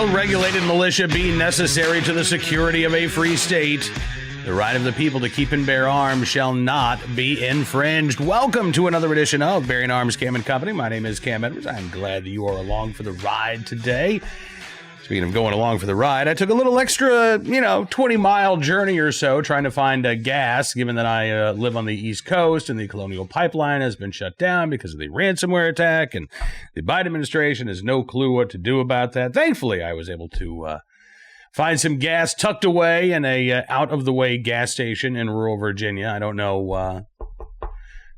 well-regulated militia be necessary to the security of a free state, the right of the people to keep and bear arms shall not be infringed. Welcome to another edition of Bearing Arms Cam & Company. My name is Cam Edwards. I'm glad that you are along for the ride today. Speaking of going along for the ride, I took a little extra, 20-mile journey or so trying to find gas, given that I live on the East Coast and the Colonial Pipeline has been shut down because of the ransomware attack, and the Biden administration has no clue what to do about that. Thankfully, I was able to find some gas tucked away in a out-of-the-way gas station in rural Virginia. I don't know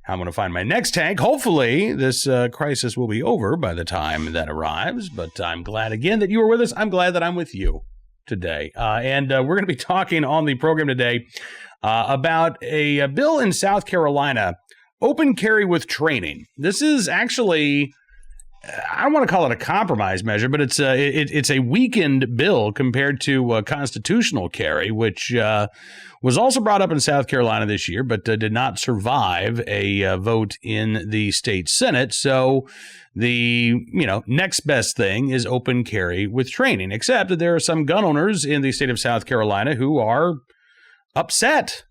how I'm going to find my next tank. Hopefully, this crisis will be over by the time that arrives, but I'm glad again that you are with us. I'm glad that I'm with you today. And we're going to be talking on the program today about a bill in South Carolina, open carry with training. This is actually, I don't want to call it a compromise measure, but it's a weakened bill compared to constitutional carry, which was also brought up in South Carolina this year, but did not survive a vote in the state Senate. So the next best thing is open carry with training, except that there are some gun owners in the state of South Carolina who are upset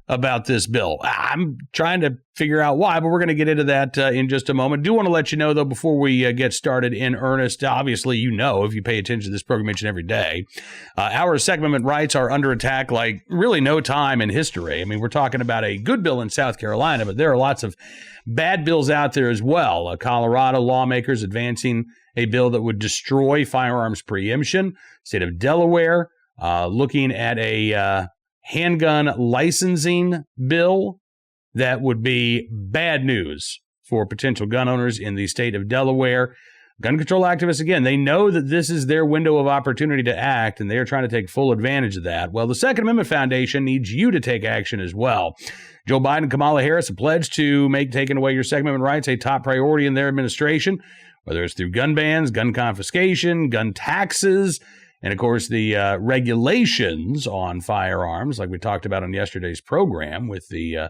about this bill. I'm trying to figure out why, but we're going to get into that in just a moment. Do want to let you know, though, before we get started in earnest, obviously, if you pay attention to this program each and every day, our Second Amendment rights are under attack like really no time in history. I mean, we're talking about a good bill in South Carolina, but there are lots of bad bills out there as well. Colorado lawmakers advancing a bill that would destroy firearms preemption. State of Delaware looking at a handgun licensing bill that would be bad news for potential gun owners in the state of Delaware. Gun control activists, again, they know that this is their window of opportunity to act, and they are trying to take full advantage of that. Well, the Second Amendment Foundation needs you to take action as well. Joe Biden and Kamala Harris have pledged to make taking away your Second Amendment rights a top priority in their administration, whether it's through gun bans, gun confiscation, gun taxes, and, of course, the regulations on firearms, like we talked about on yesterday's program with the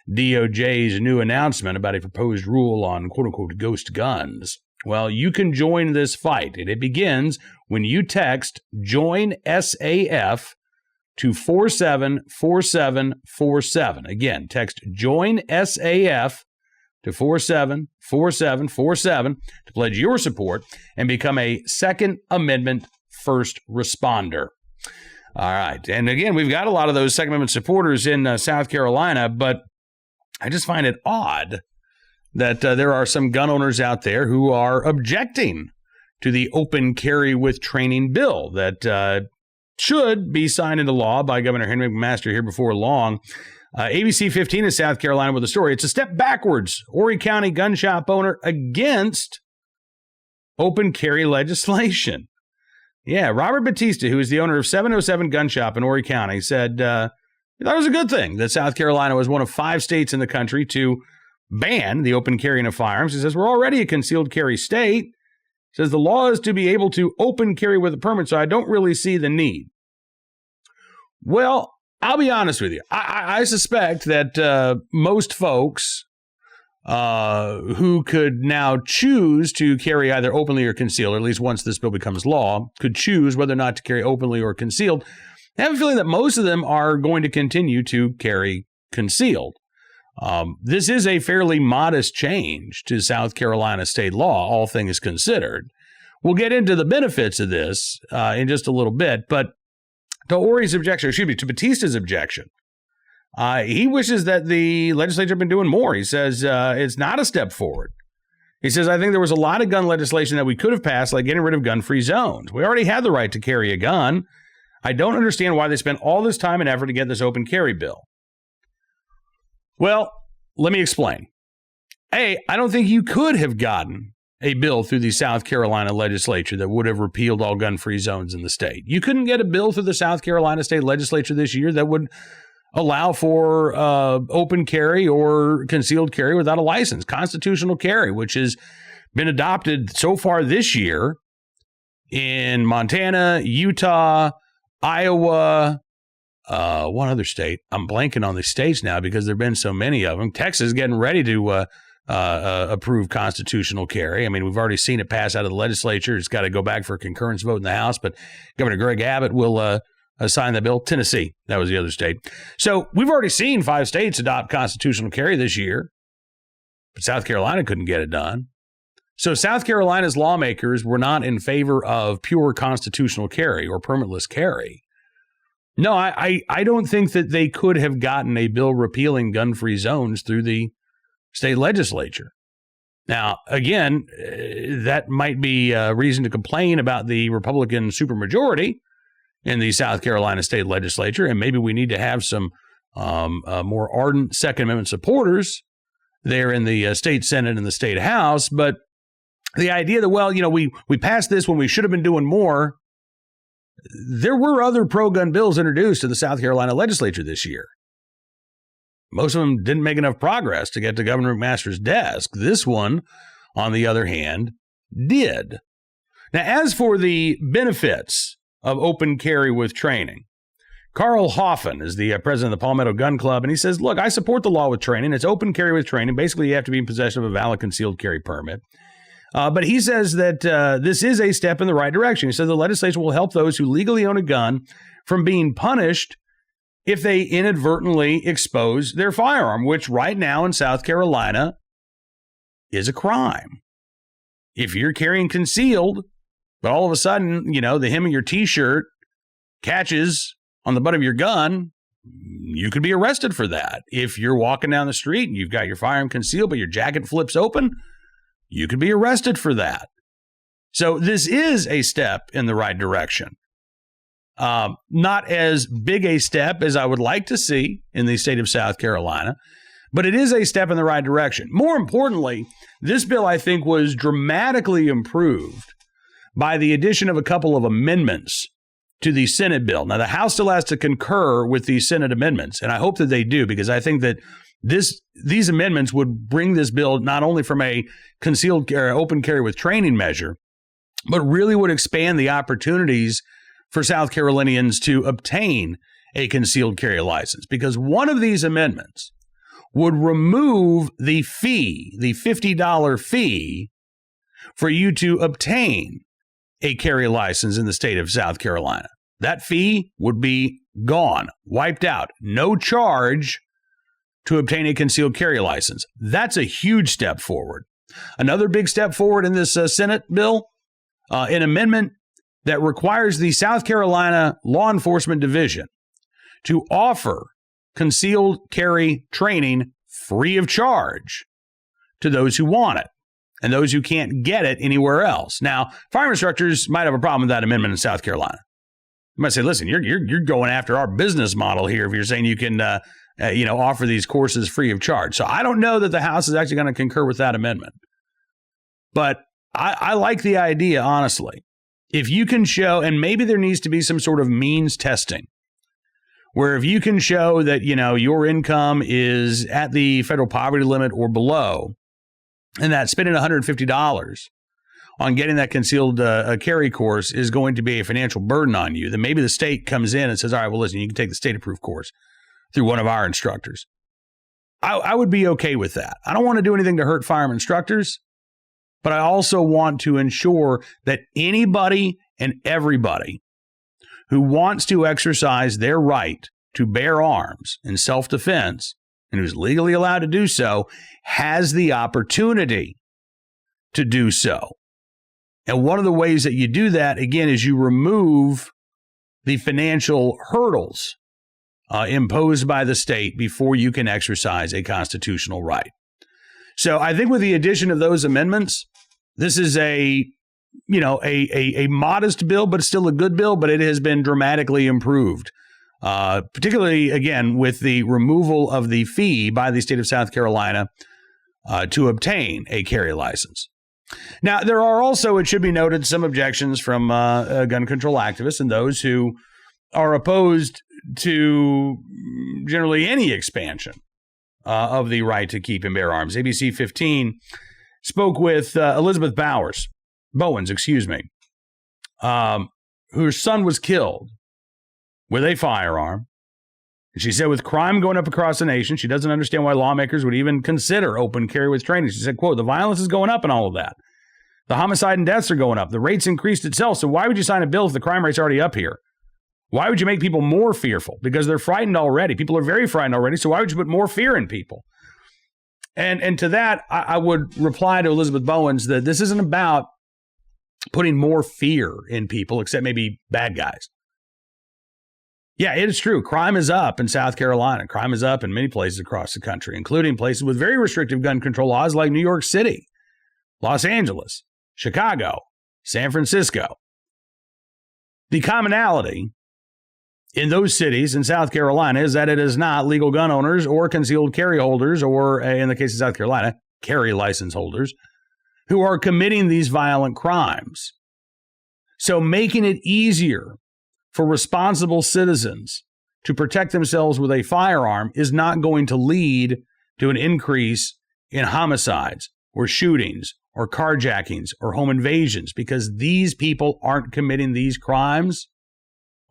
DOJ's new announcement about a proposed rule on quote-unquote ghost guns. Well, you can join this fight, and it begins when you text JOIN SAF to 474747. Again, text JOIN SAF to 474747 to pledge your support and become a Second Amendment first responder. All right. And again, we've got a lot of those Second Amendment supporters in South Carolina, but I just find it odd that there are some gun owners out there who are objecting to the open carry with training bill that should be signed into law by Governor Henry McMaster here before long. ABC 15 in South Carolina with a story. It's a step backwards. Horry County gun shop owner against open carry legislation. Yeah, Robert Batista, who is the owner of 707 Gun Shop in Horry County, said he thought it was a good thing that South Carolina was one of 5 states in the country to ban the open carrying of firearms. He says, we're already a concealed carry state. He says, the law is to be able to open carry with a permit, so I don't really see the need. Well, I'll be honest with you. I suspect that most folks who could now choose to carry either openly or concealed, or at least once this bill becomes law, could choose whether or not to carry openly or concealed. I have a feeling that most of them are going to continue to carry concealed. This is a fairly modest change to South Carolina state law, all things considered. We'll get into the benefits of this in just a little bit, but to Batista's objection, he wishes that the legislature had been doing more. He says it's not a step forward. He says, I think there was a lot of gun legislation that we could have passed, like getting rid of gun-free zones. We already had the right to carry a gun. I don't understand why they spent all this time and effort to get this open carry bill. Well, let me explain. I don't think you could have gotten a bill through the South Carolina legislature that would have repealed all gun-free zones in the state. You couldn't get a bill through the South Carolina state legislature this year that would allow for open carry or concealed carry without a license, constitutional carry, which has been adopted so far this year in Montana, Utah, Iowa, one other state. I'm blanking on the states now because there have been so many of them. Texas is getting ready to approve constitutional carry. I mean, we've already seen it pass out of the legislature. It's got to go back for a concurrence vote in the House, but Governor Greg Abbott will sign the bill. Tennessee, that was the other state. So we've already seen 5 states adopt constitutional carry this year, but South Carolina couldn't get it done. So South Carolina's lawmakers were not in favor of pure constitutional carry or permitless carry. No, I don't think that they could have gotten a bill repealing gun-free zones through the state legislature. Now, again, that might be a reason to complain about the Republican supermajority in the South Carolina state legislature, and maybe we need to have some more ardent Second Amendment supporters there in the state Senate and the state House. But the idea that, well, we passed this when we should have been doing more. There were other pro-gun bills introduced to the South Carolina legislature this year. Most of them didn't make enough progress to get to Governor McMaster's desk. This one, on the other hand, did. Now, as for the benefits of open carry with training, Carl Hoffen is the president of the Palmetto Gun Club, and he says, look, I support the law with training. It's open carry with training. Basically, you have to be in possession of a valid concealed carry permit. But he says that this is a step in the right direction. He says the legislation will help those who legally own a gun from being punished if they inadvertently expose their firearm, which right now in South Carolina is a crime. If you're carrying concealed, but all of a sudden, the hem of your T-shirt catches on the butt of your gun, you could be arrested for that. If you're walking down the street and you've got your firearm concealed, but your jacket flips open, you could be arrested for that. So this is a step in the right direction. Not as big a step as I would like to see in the state of South Carolina, but it is a step in the right direction. More importantly, this bill, I think, was dramatically improved by the addition of a couple of amendments to the Senate bill. Now, the House still has to concur with the Senate amendments, and I hope that they do, because I think that these amendments would bring this bill not only from a concealed carry, open carry with training measure, but really would expand the opportunities for South Carolinians to obtain a concealed carry license, because one of these amendments would remove the fee, the $50 fee, for you to obtain a carry license in the state of South Carolina. That fee would be gone, wiped out, no charge to obtain a concealed carry license. That's a huge step forward. Another big step forward in this Senate bill, an amendment that requires the South Carolina Law Enforcement Division to offer concealed carry training free of charge to those who want it and those who can't get it anywhere else. Now, firearm instructors might have a problem with that amendment in South Carolina. You might say, listen, you're going after our business model here if you're saying you can offer these courses free of charge. So I don't know that the House is actually going to concur with that amendment. But I like the idea, honestly. If you can show, and maybe there needs to be some sort of means testing, where if you can show that, your income is at the federal poverty limit or below, and that spending $150 on getting that concealed carry course is going to be a financial burden on you, then maybe the state comes in and says, all right, well, listen, you can take the state-approved course through one of our instructors. I would be okay with that. I don't want to do anything to hurt firearm instructors, but I also want to ensure that anybody and everybody who wants to exercise their right to bear arms in self-defense and who's legally allowed to do so has the opportunity to do so. And one of the ways that you do that, again, is you remove the financial hurdles imposed by the state before you can exercise a constitutional right. So I think with the addition of those amendments, this is a modest bill, but still a good bill, but it has been dramatically improved, particularly, again, with the removal of the fee by the state of South Carolina to obtain a carry license. Now, there are also, it should be noted, some objections from gun control activists and those who are opposed to generally any expansion of the right to keep and bear arms. ABC 15 spoke with Elizabeth Bowens, whose son was killed with a firearm. She said, with crime going up across the nation, she doesn't understand why lawmakers would even consider open carry with training. She said, quote, the violence is going up and all of that. The homicide and deaths are going up. The rates increased itself. So why would you sign a bill if the crime rate's already up here? Why would you make people more fearful? Because they're frightened already. People are very frightened already. So why would you put more fear in people? And to that, I would reply to Elizabeth Bowens that this isn't about putting more fear in people, except maybe bad guys. Yeah, it is true. Crime is up in South Carolina. Crime is up in many places across the country, including places with very restrictive gun control laws like New York City, Los Angeles, Chicago, San Francisco. The commonality in those cities in South Carolina is that it is not legal gun owners or concealed carry holders, or in the case of South Carolina, carry license holders, who are committing these violent crimes. So making it easier for responsible citizens to protect themselves with a firearm is not going to lead to an increase in homicides or shootings or carjackings or home invasions, because these people aren't committing these crimes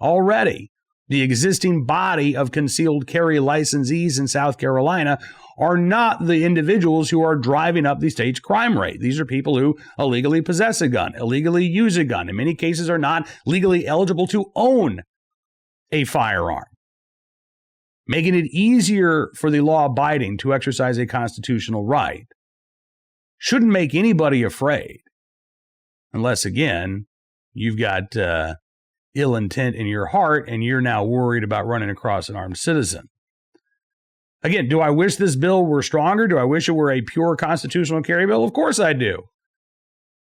already. The existing body of concealed carry licensees in South Carolina are not the individuals who are driving up the state's crime rate. These are people who illegally possess a gun, illegally use a gun, in many cases are not legally eligible to own a firearm. Making it easier for the law-abiding to exercise a constitutional right shouldn't make anybody afraid, unless, again, you've got ill intent in your heart and you're now worried about running across an armed citizen. Again, do I wish this bill were stronger? Do I wish it were a pure constitutional carry bill? Of course I do.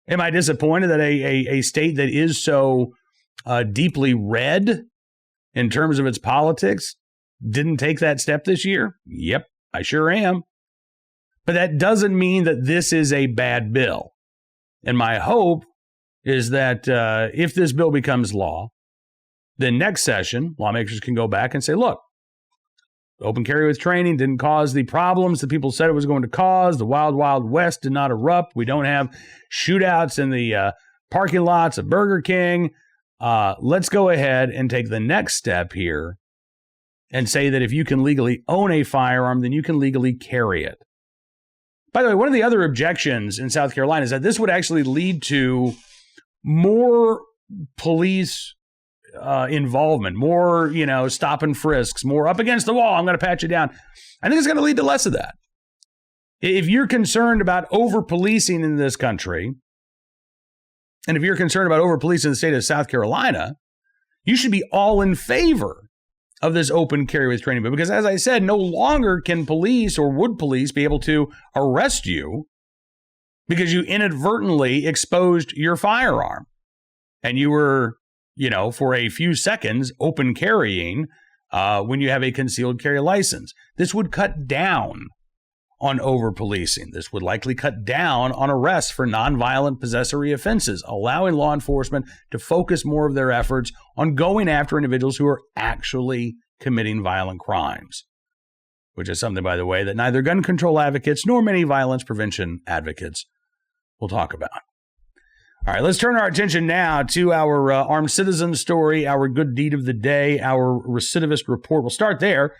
Am I disappointed that a state that is so deeply red in terms of its politics didn't take that step this year? Yep, I sure am. But that doesn't mean that this is a bad bill. And my hope is that if this bill becomes law, then next session, lawmakers can go back and say, look, open carry with training didn't cause the problems that people said it was going to cause. The wild, wild west did not erupt. We don't have shootouts in the parking lots of Burger King. Let's go ahead and take the next step here and say that if you can legally own a firearm, then you can legally carry it. By the way, one of the other objections in South Carolina is that this would actually lead to more police involvement, more, stop and frisks, more up against the wall, I'm going to pat you down. I think it's going to lead to less of that. If you're concerned about over-policing in this country, and if you're concerned about over-policing in the state of South Carolina, you should be all in favor of this open carry with training bill, because as I said, no longer can police or would police be able to arrest you because you inadvertently exposed your firearm and you were, for a few seconds open carrying when you have a concealed carry license. This would cut down on over-policing. This would likely cut down on arrests for nonviolent possessory offenses, allowing law enforcement to focus more of their efforts on going after individuals who are actually committing violent crimes, which is something, by the way, that neither gun control advocates nor many violence prevention advocates will talk about. All right, let's turn our attention now to our armed citizen story, our good deed of the day, our recidivist report. We'll start there.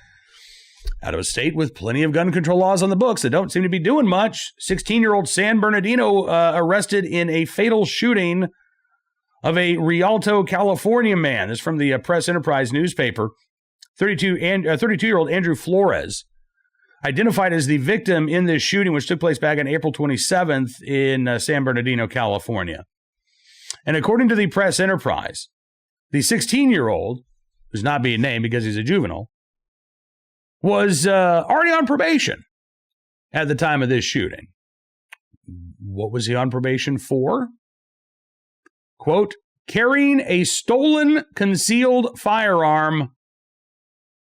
Out of a state with plenty of gun control laws on the books that don't seem to be doing much, 16-year-old San Bernardino arrested in a fatal shooting of a Rialto, California man. This is from the Press Enterprise newspaper. 32-year-old Andrew Flores, identified as the victim in this shooting, which took place back on April 27th in San Bernardino, California. And according to the Press Enterprise, the 16-year-old, who's not being named because he's a juvenile, was already on probation at the time of this shooting. What was he on probation for? Quote, carrying a stolen concealed firearm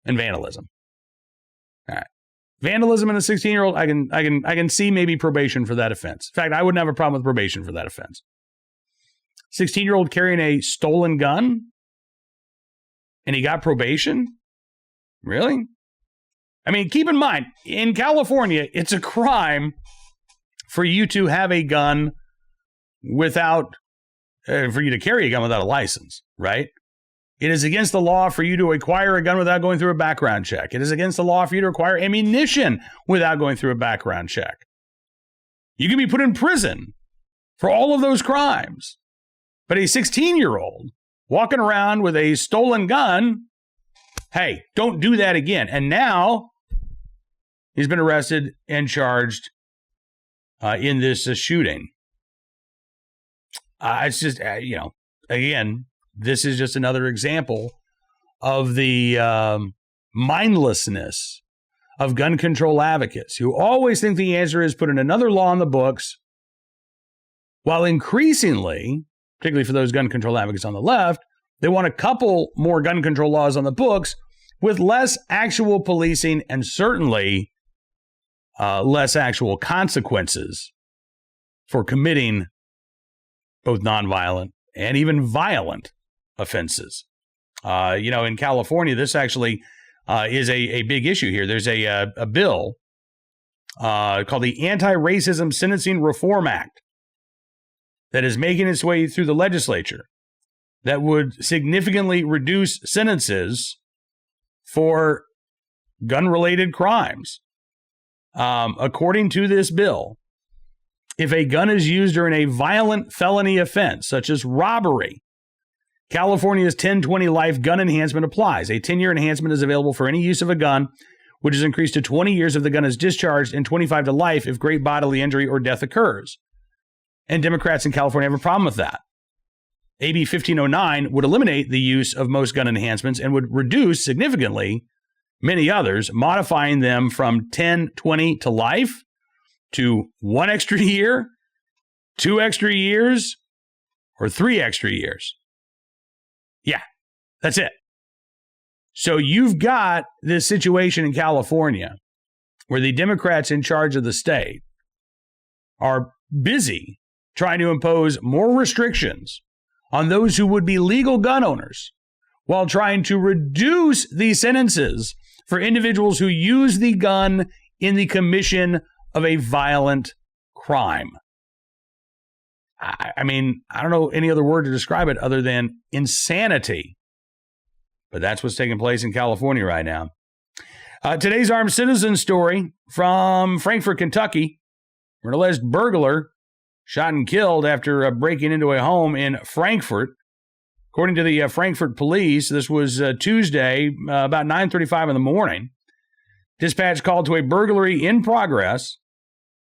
and vandalism. All right. Vandalism in a 16-year-old, I can see maybe probation for that offense. In fact, I wouldn't have a problem with probation for that offense. 16-year-old carrying a stolen gun? And he got probation? Really? I mean, keep in mind, in California, it's a crime for you to have a gun without, for you to carry a gun without a license, right? It is against the law for you to acquire a gun without going through a background check. It is against the law for you to acquire ammunition without going through a background check. You can be put in prison for all of those crimes. But a 16-year-old walking around with a stolen gun, hey, don't do that again. And now he's been arrested and charged in this shooting. It's just, again, this is just another example of the mindlessness of gun control advocates who always think the answer is put in another law on the books, while increasingly, particularly for those gun control advocates on the left, they want a couple more gun control laws on the books with less actual policing and certainly less actual consequences for committing both nonviolent and even violent offenses. In California, this actually is a big issue here. There's a bill called the Anti-Racism Sentencing Reform Act that is making its way through the legislature that would significantly reduce sentences for gun-related crimes. According to this bill, if a gun is used during a violent felony offense, such as robbery, California's 10-20 life gun enhancement applies. A 10-year enhancement is available for any use of a gun, which is increased to 20 years if the gun is discharged and 25 to life if great bodily injury or death occurs. And Democrats in California have a problem with that. AB 1509 would eliminate the use of most gun enhancements and would reduce significantly many others, modifying them from 10-20 to life to 1 extra year, 2 extra years, or 3 extra years. Yeah, that's it. So you've got this situation in California where the Democrats in charge of the state are busy trying to impose more restrictions on those who would be legal gun owners while trying to reduce the sentences for individuals who use the gun in the commission of a violent crime. I mean, I don't know any other word to describe it other than insanity. But that's what's taking place in California right now. Today's armed citizen story from Frankfort, Kentucky, where an alleged burglar shot and killed after breaking into a home in Frankfort. According to the Frankfort police, this was Tuesday, about 9:35 in the morning. Dispatch called to a burglary in progress.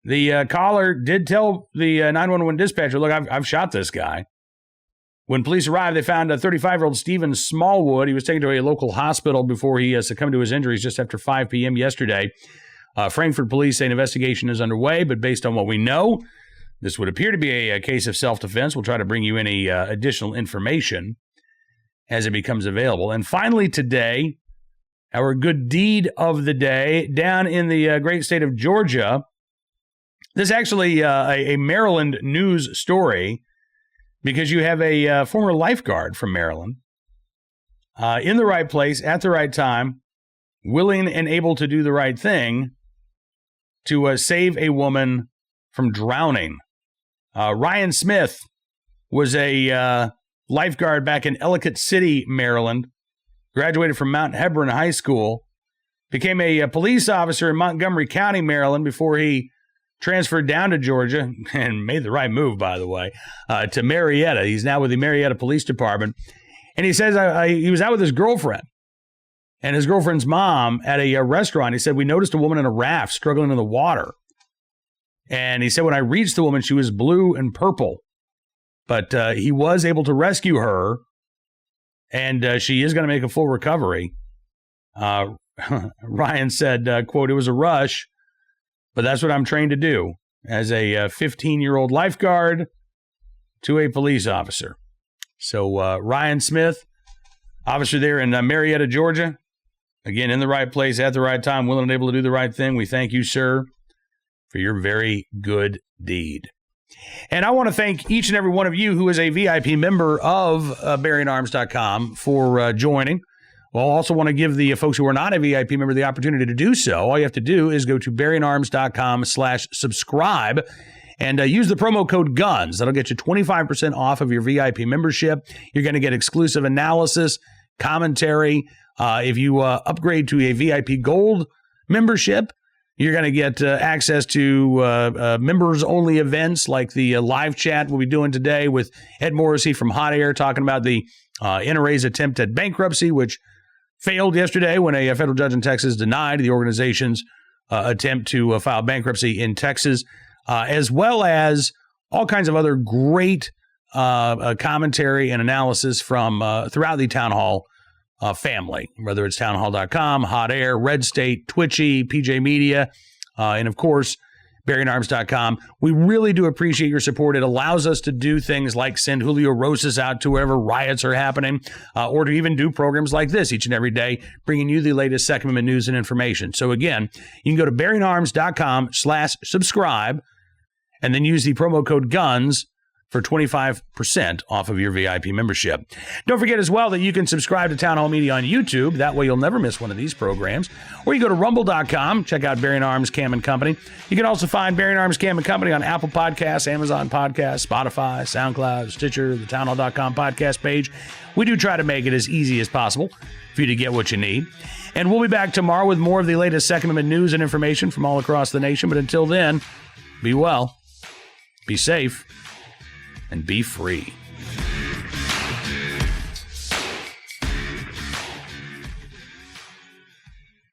The caller did tell the 911 dispatcher, look, I've shot this guy. When police arrived, they found 35-year-old Stephen Smallwood. He was taken to a local hospital before he succumbed to his injuries just after 5 p.m. yesterday. Frankfort police say an investigation is underway, but based on what we know, this would appear to be a case of self-defense. We'll try to bring you any additional information as it becomes available. And finally today, our good deed of the day down in the great state of Georgia. This is actually a Maryland news story because you have a former lifeguard from Maryland in the right place at the right time, willing and able to do the right thing to save a woman from drowning. Ryan Smith was a lifeguard back in Ellicott City, Maryland, graduated from Mount Hebron High School, became a police officer in Montgomery County, Maryland, before he transferred down to Georgia and made the right move, by the way, to Marietta. He's now with the Marietta Police Department. And he says he was out with his girlfriend and his girlfriend's mom at a restaurant. He said, we noticed a woman in a raft struggling in the water. And he said, when I reached the woman, she was blue and purple. But he was able to rescue her, and she is going to make a full recovery. Ryan said, quote, it was a rush, but that's what I'm trained to do as a 15-year-old lifeguard to a police officer. So Ryan Smith, officer there in Marietta, Georgia, again, in the right place at the right time, willing and able to do the right thing. We thank you, sir, for your very good deed. And I want to thank each and every one of you who is a VIP member of BearingArms.com for joining. Well, I also want to give the folks who are not a VIP member the opportunity to do so. All you have to do is go to BearingArms.com/subscribe and use the promo code GUNS. That'll get you 25% off of your VIP membership. You're going to get exclusive analysis. commentary. If you upgrade to a VIP Gold membership, you're going to get access to members-only events like the live chat we'll be doing today with Ed Morrissey from Hot Air talking about the NRA's attempt at bankruptcy, which failed yesterday when a federal judge in Texas denied the organization's attempt to file bankruptcy in Texas, as well as all kinds of other great commentary and analysis from throughout the Town Hall family, whether it's townhall.com, Hot Air, Red State, Twitchy, PJ Media, and of course, BarryandArms.com. We really do appreciate your support. It allows us to do things like send Julio Rosas out to wherever riots are happening, or to even do programs like this each and every day, bringing you the latest Second Amendment news and information. So again, you can go to BarryandArms.com/subscribe and then use the promo code GUNS for 25% off of your VIP membership. Don't forget as well that you can subscribe to Town Hall Media on YouTube. That way you'll never miss one of these programs. Or you go to rumble.com, check out Barry and Arms Cam and Company. You can also find Barry and Arms Cam and Company on Apple Podcasts, Amazon Podcasts, Spotify, SoundCloud, Stitcher, the townhall.com podcast page. We do try to make it as easy as possible for you to get what you need. And we'll be back tomorrow with more of the latest Second Amendment news and information from all across the nation. But until then, be well, be safe, and be free.